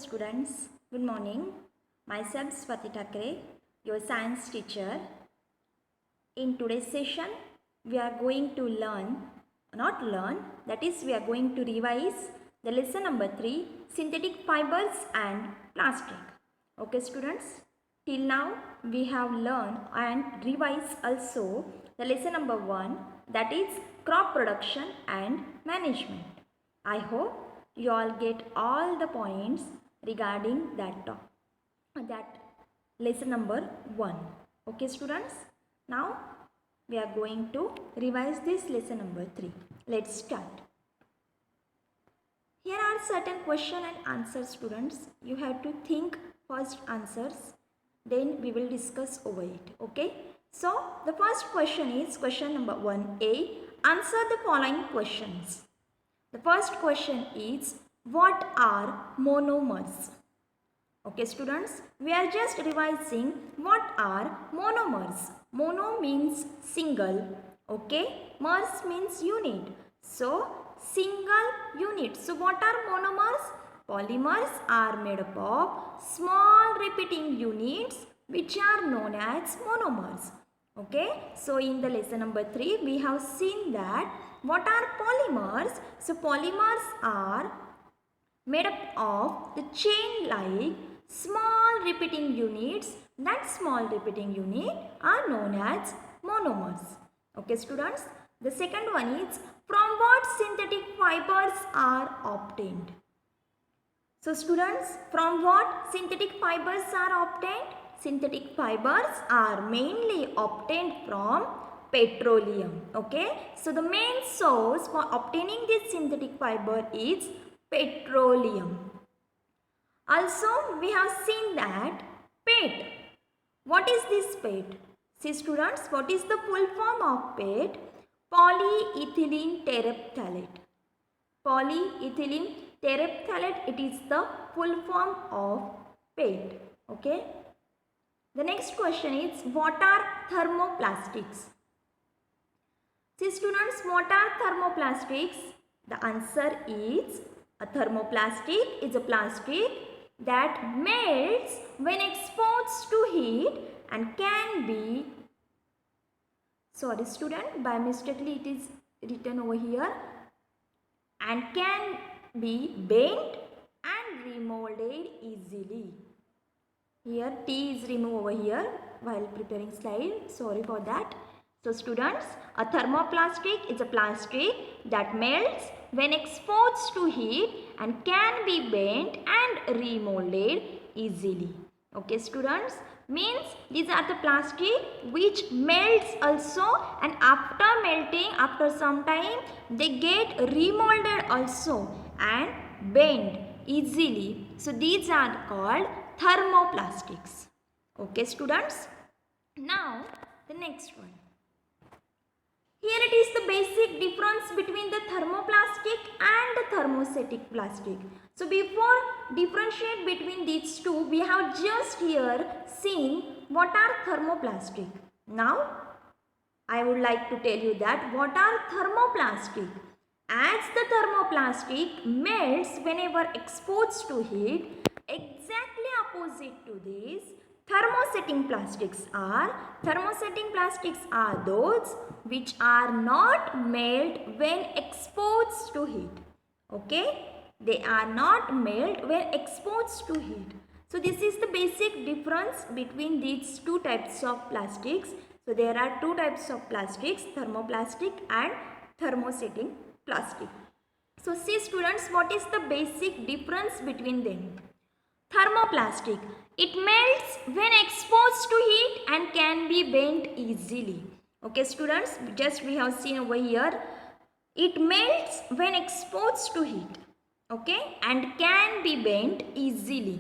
students, good morning. Myself Swati Thakre, your science teacher. In today's session, we are going to we are going to revise the lesson number 3, synthetic fibers and plastic. Okay students, till now we have learned and revised also the lesson number 1, that is crop production and management. I hope you all get all the points regarding that lesson number 1. Okay students, now we are going to revise this lesson number 3. Let's start. Here are certain question and answers, students. You have to think first answers, then we will discuss over it. Okay, so the first question is question number 1a. Answer the following questions. The first question is, what are monomers? Okay students, we are just revising what are monomers. Mono means single, okay, mers means unit. So single unit. So what are monomers? Polymers are made up of small repeating units which are known as monomers. Okay, so in the lesson number 3 we have seen that what are polymers. So polymers are made up of the chain like small repeating units. That small repeating unit are known as monomers. Okay students, the second one is, from what synthetic fibers are obtained? So students, from what synthetic fibers are obtained? Synthetic fibers are mainly obtained from petroleum. Okay, so the main source for obtaining this synthetic fiber is petroleum. Also, we have seen that PET. What is this PET? See students, what is the full form of PET? Polyethylene terephthalate. Polyethylene terephthalate, it is the full form of PET. Okay. The next question is, what are thermoplastics? See students, what are thermoplastics? The answer is, a thermoplastic is a plastic that melts when exposed to heat and can be, sorry student, by mistakenly it is written over here, and can be bent and remolded easily. Here T is removed over here while preparing slide, sorry for that. So students, a thermoplastic is a plastic that melts when exposed to heat and can be bent and remolded easily. Okay students, means these are the plastic which melts also, and after melting, after some time, they get remolded also and bent easily. So these are called thermoplastics. Okay students, now the next one. Here it is the basic difference between the thermoplastic and the thermostatic plastic. So before differentiate between these two, we have just here seen what are thermoplastic. Now I would like to tell you that what are thermoplastic. As the thermoplastic melts whenever exposed to heat, exactly opposite to this, thermosetting plastics are those which are not melt when exposed to heat. Okay, they are not melt when exposed to heat. So this is the basic difference between these two types of plastics. So there are two types of plastics, thermoplastic and thermosetting plastic. So see students, what is the basic difference between them? Thermoplastic, it melts when exposed to heat and can be bent easily. Okay students, just we have seen over here, it melts when exposed to heat, okay, and can be bent easily.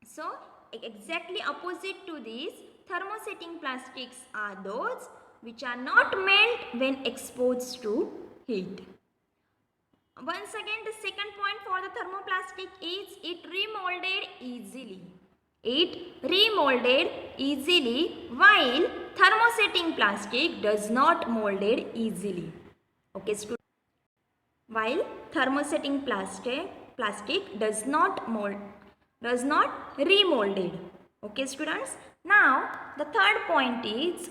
So exactly opposite to these, thermosetting plastics are those which are not melt when exposed to heat. Once again, the second point for the thermoplastic is it remolded easily. It remolded easily, while thermosetting plastic does not molded easily. Okay, while thermosetting plastic plastic does not remolded. Okay students. Now the third point is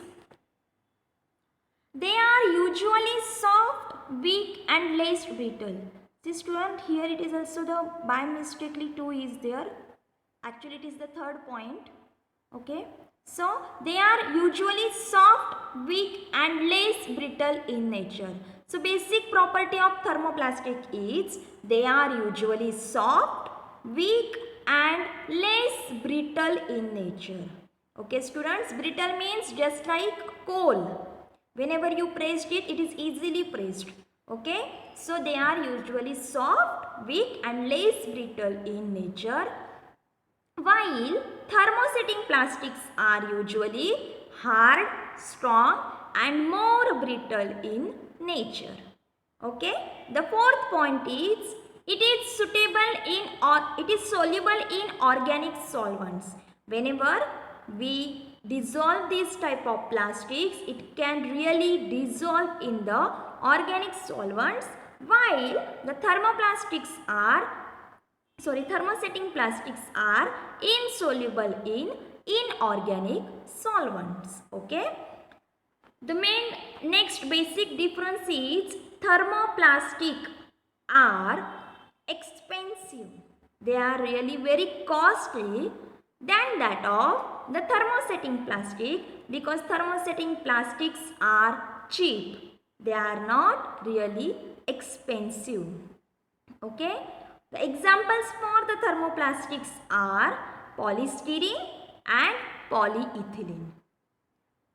they are usually soft, weak and less brittle. See student, here it is also the by mistakenly 2 is there. Actually it is the third point. Okay. So they are usually soft, weak and less brittle in nature. So basic property of thermoplastic is they are usually soft, weak and less brittle in nature. Okay students, brittle means just like coal. Whenever you pressed it, it is easily pressed. Okay. So they are usually soft, weak and less brittle in nature. While thermosetting plastics are usually hard, strong and more brittle in nature. Okay. The fourth point is it is suitable in or it is soluble in organic solvents. Whenever we dissolve this type of plastics, it can really dissolve in the organic solvents, while the thermosetting plastics are insoluble in inorganic solvents. Okay. The main next basic difference is thermoplastic are expensive. They are really very costly than that of the thermosetting plastic, because thermosetting plastics are cheap. They are not really expensive. Okay. The examples for the thermoplastics are polystyrene and polyethylene.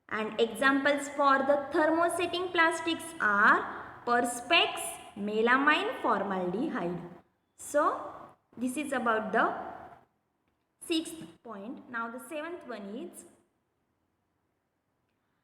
And examples for the thermosetting plastics are perspex, melamine, formaldehyde. So this is about the sixth point. Now the seventh one is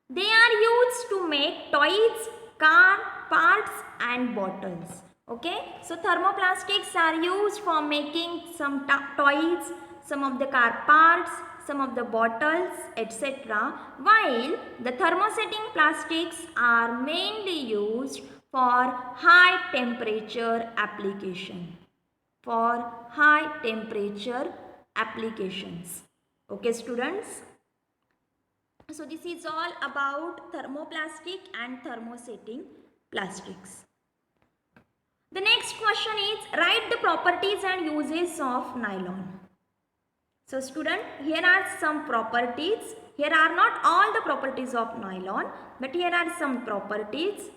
they are used to make toys, car parts and bottles. Okay, so thermoplastics are used for making some toys, some of the car parts, some of the bottles, etc. While the thermosetting plastics are mainly used for high temperature application. For high temperature applications. Okay students. So this is all about thermoplastic and thermosetting plastics. The next question is write the properties and uses of nylon. So student, here are some properties. Here are not all the properties of nylon, but here are some properties.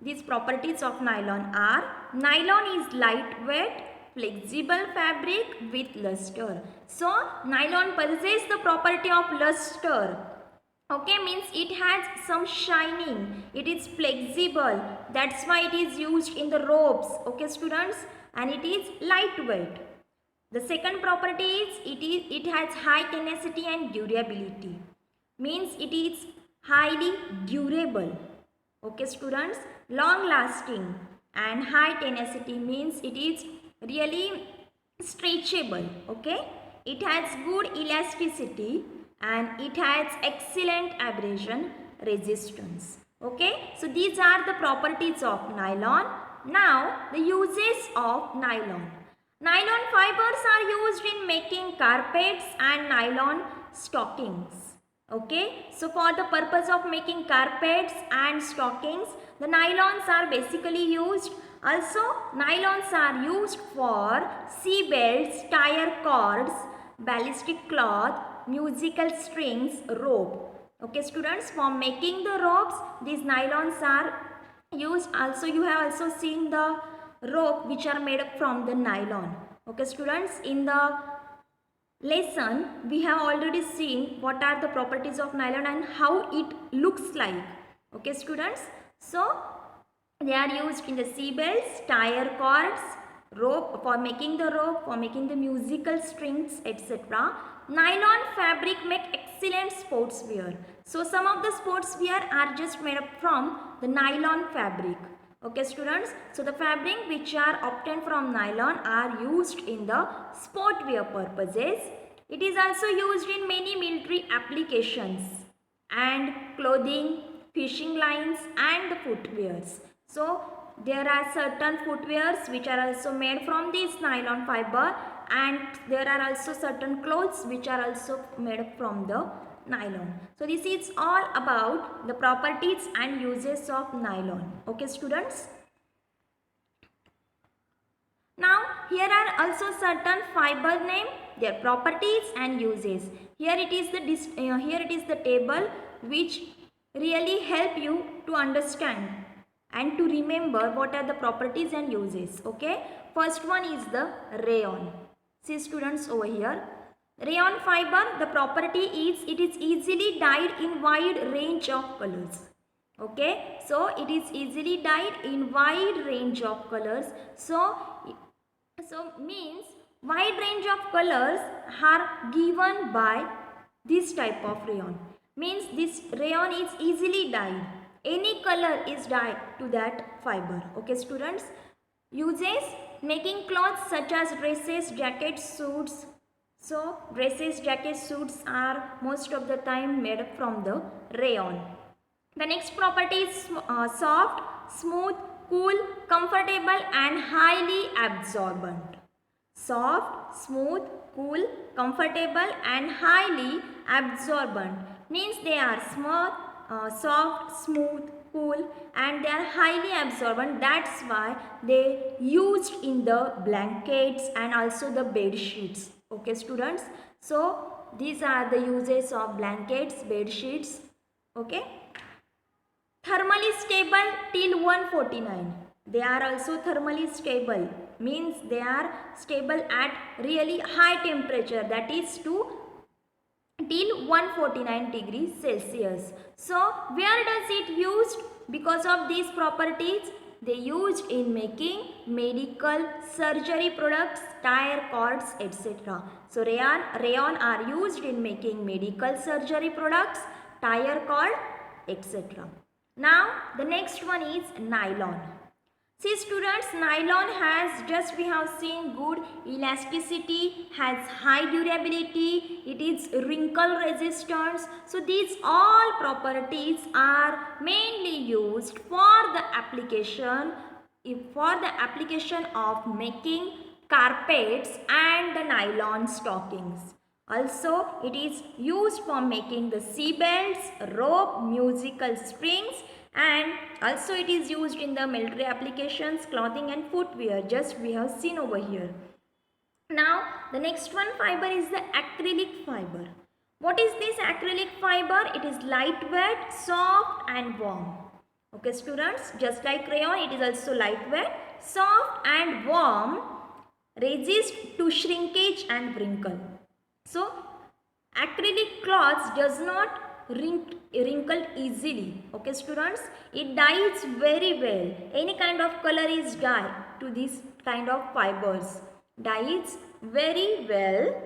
These properties of nylon are: nylon is lightweight, flexible fabric with luster. So nylon possesses the property of luster. Okay, means it has some shining, it is flexible, that's why it is used in the ropes. Okay students, and it is lightweight. The second property is it has high tenacity and durability, means it is highly durable. Okay students, long lasting and high tenacity means it is really stretchable. Okay, it has good elasticity and it has excellent abrasion resistance. Okay, so these are the properties of nylon. Now the uses of nylon. Nylon fibers are used in making carpets and nylon stockings. Okay, so for the purpose of making carpets and stockings, the nylons are basically used. Also nylons are used for seat belts, tire cords, ballistic cloth, musical strings, rope. Okay students, for making the ropes these nylons are used. Also you have also seen the rope which are made up from the nylon. Okay students, in the lesson we have already seen what are the properties of nylon and how it looks like. Okay students, so they are used in the seat belts, tire cords, rope for making the rope, for making the musical strings, etc. Nylon fabric make excellent sports wear. So some of the sports wear are just made up from the nylon fabric. Okay students, so the fabric which are obtained from nylon are used in the sport wear purposes. It is also used in many military applications and clothing, fishing lines and the footwears. So there are certain footwears which are also made from this nylon fiber, and there are also certain clothes which are also made from the nylon. So this is all about the properties and uses of nylon. Okay students. Now here are also certain fiber name, their properties and uses. Here it is the table which really help you to understand and to remember what are the properties and uses. Okay, first one is the rayon. See students over here. Rayon fiber, the property is it is easily dyed in wide range of colors. Okay, so it is easily dyed in wide range of colors. So means wide range of colors are given by this type of rayon. Means this rayon is easily dyed. Any color is dyed to that fiber. Okay students. Uses, making clothes such as dresses, jackets, suits. So dresses, jackets, suits are most of the time made from the rayon. The next property is soft, smooth, cool, comfortable and highly absorbent. Soft, smooth, cool, comfortable and highly absorbent means they are soft, smooth, cool and they are highly absorbent. That's why they used in the blankets and also the bed sheets. Okay students. So these are the uses of blankets, bed sheets. Okay. Thermally stable till 149. They are also thermally stable, means they are stable at really high temperature, that is to till 149 degrees Celsius. So where does it used? Because of these properties, they used in making medical surgery products, tire cords, etc. So rayon are used in making medical surgery products, tire cord, etc. Now the next one is nylon. See students, nylon has, just we have seen, good elasticity, has high durability, it is wrinkle resistance. So these all properties are mainly used for the application of making carpets and the nylon stockings. Also, it is used for making the seat belts, rope, musical strings, and also it is used in the military applications, clothing and footwear, just we have seen over here. Now, the next one fiber is the acrylic fiber. What is this acrylic fiber? It is lightweight, soft and warm. Okay students, just like rayon, it is also lightweight, soft and warm, resist to shrinkage and wrinkle. So acrylic cloths does not wrinkle easily. Okay students, it dyes very well. Any kind of color is dyed to this kind of fibers. Dyes very well.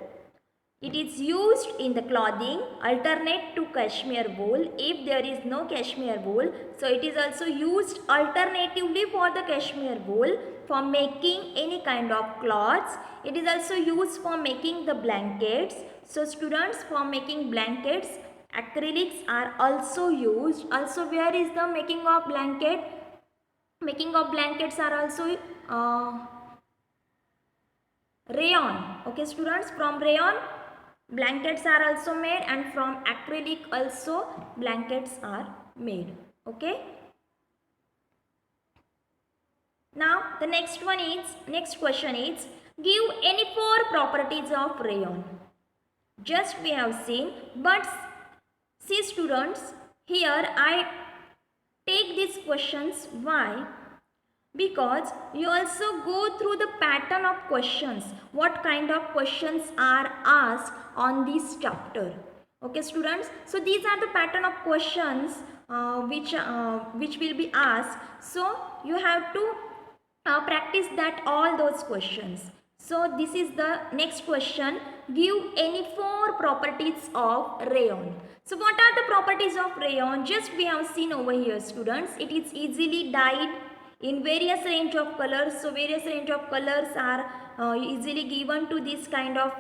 It is used in the clothing, alternate to cashmere wool if there is no cashmere wool. So it is also used alternatively for the cashmere wool for making any kind of cloths. It is also used for making the blankets. So students, for making blankets, acrylics are also used. Also, where is the making of blanket? Making of blankets are also rayon. Okay students, from rayon blankets are also made, and from acrylic also blankets are made. Okay. Now the next question is, give any 4 properties of rayon. Just we have seen, but see students, here I take these questions. Why? Because you also go through the pattern of questions, what kind of questions are asked on this chapter. Okay students, so these are the pattern of questions which will be asked. So you have to practice that all those questions. So this is the next question, give any 4 properties of rayon. So what are the properties of rayon? Just we have seen over here students, it is easily dyed in various range of colors. So various range of colors are easily given to this kind of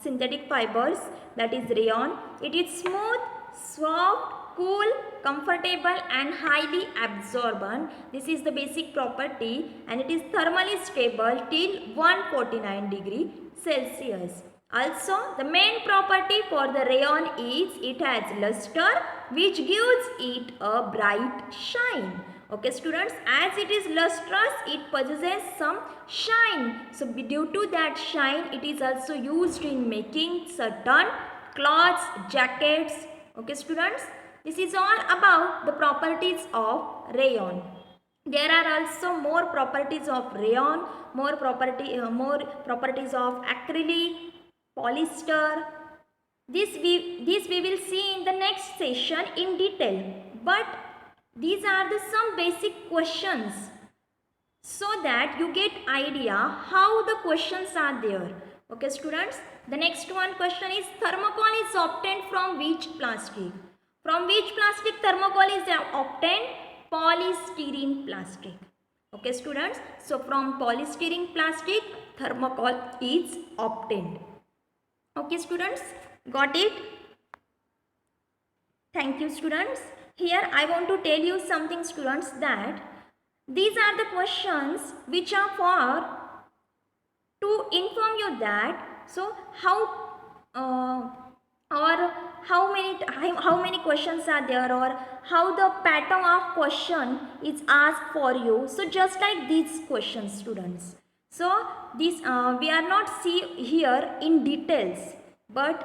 synthetic fibers, that is rayon. It is smooth, soft, cool, comfortable and highly absorbent. This is the basic property and it is thermally stable till 149 degree Celsius. Also, the main property for the rayon is it has luster which gives it a bright shine. Okay students, as it is lustrous, it possesses some shine. So due to that shine, it is also used in making certain cloths, jackets. Okay students, this is all about the properties of rayon. There are also more properties of rayon, more properties of acrylic, polyester. This we will see in the next session in detail. But these are the some basic questions so that you get idea how the questions are there. Okay students, the next one question is thermocol is obtained from which plastic? From which plastic thermocol is obtained? Polystyrene plastic. Okay students, so from polystyrene plastic thermocol is obtained. Okay students, got it? Thank you students. Here I want to tell you something students, that these are the questions which are for to inform you that so how many questions are there, or how the pattern of question is asked for you. So just like these questions students. So this we are not see here in details, but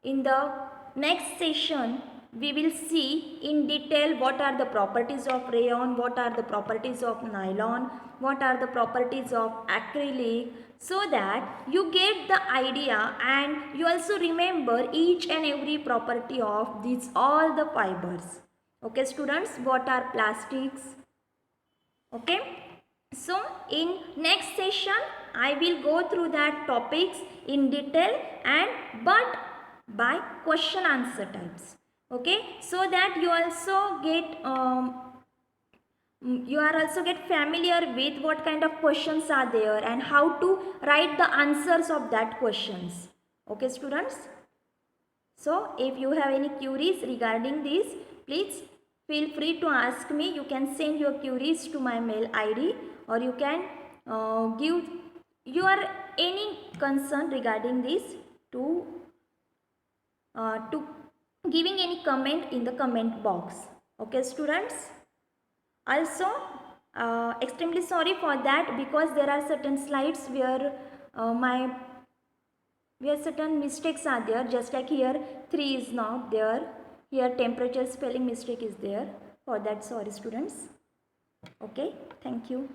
in the next session we will see in detail what are the properties of rayon, what are the properties of nylon, what are the properties of acrylic, so that you get the idea and you also remember each and every property of these all the fibers. Okay students, what are plastics? Okay, so in next session I will go through that topics in detail and but by question answer types. Okay, so that you also get familiar with what kind of questions are there and how to write the answers of that questions. Okay students, so if you have any queries regarding this, please feel free to ask me. You can send your queries to my mail ID, or you can give your any concern regarding this to giving any comment in the comment box. Okay students, also extremely sorry for that, because there are certain slides where where certain mistakes are there, just like here 3 is not there, here temperature spelling mistake is there. For that sorry students. Okay, thank you.